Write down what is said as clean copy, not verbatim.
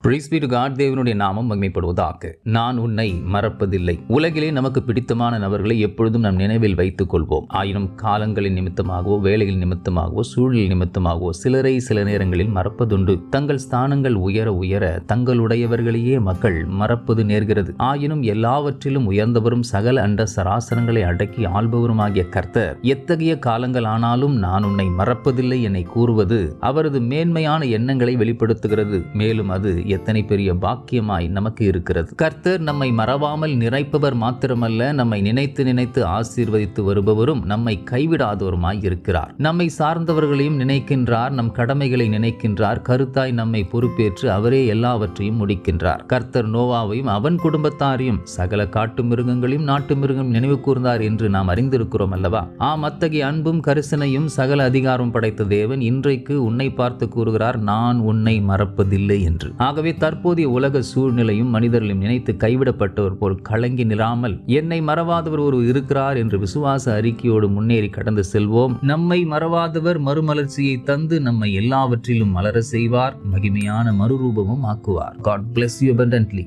Praise be to God. தேவனுடைய நாமம் மகிமைப்படுவதாக. நான் உன்னை மறப்பதில்லை. உலகிலே நமக்கு பிடித்தமான நபர்களை எப்பொழுதும் நம் நினைவில் வைத்துக் கொள்வோம். ஆயினும் காலங்களின் நிமித்தமாகவோ, வேலைகளின் நிமித்தமாகவோ, சூழல் நிமித்தமாகவோ சிலரை சில நேரங்களில் மறப்பதுண்டு. தங்கள் ஸ்தானங்கள் உயர உயர தங்களுடையவர்களையே மக்கள் மறப்பது நேர்கிறது. ஆயினும் எல்லாவற்றிலும் உயர்ந்தவரும் சகல அண்ட சராசரங்களை அடக்கி ஆள்பவருமாகிய கர்த்தர் எத்தகைய காலங்கள் ஆனாலும் நான் உன்னை மறப்பதில்லை என்னை கூறுவது அவரது மேன்மையான எண்ணங்களை வெளிப்படுத்துகிறது. மேலும் அது எத்தனை பெரிய பாக்கியமாய் நமக்கு இருக்கிறது. கர்த்தர் நம்மை மறவாமல் நிறைப்பவர் மாத்திரமல்ல, நம்மை நினைத்து நினைத்து ஆசீர்வதித்து வருபவரும் நம்மை கைவிடாதவருமாய் இருக்கிறார். நம்மை சார்ந்தவர்களையும் நினைக்கின்றார், நம் கடமைகளை நினைக்கின்றார், கருத்தாய் நம்மை பொறுப்பேற்று அவரே எல்லாவற்றையும் முடிக்கின்றார். கர்த்தர் நோவாவையும் அவன் குடும்பத்தாரையும் சகல காட்டு மிருகங்களையும் நாட்டு மிருகம் நினைவு கூர்ந்தார் என்று நாம் அறிந்திருக்கிறோம் அல்லவா? அத்தகைய அன்பும் கரிசனையும் சகல அதிகாரம் படைத்த தேவன் இன்றைக்கு உன்னை பார்த்து கூறுகிறார், நான் உன்னை மறப்பதில்லை என்று. ஆகவே தற்போதைய உலக சூழ்நிலையும் மனிதர்களையும் நினைத்து கைவிடப்பட்டவர் போல் கலங்கி நிராமல் என்னை மறவாதவர் ஒரு இருக்கிறார் என்று விசுவாச அறிக்கையோடு முன்னேறி கடந்து செல்வோம். நம்மை மறவாதவர் மறுமலர்ச்சியை தந்து நம்மை எல்லாவற்றிலும் மலர செய்வார், மகிமையான மறுரூபமும் ஆக்குவார். God bless you abundantly.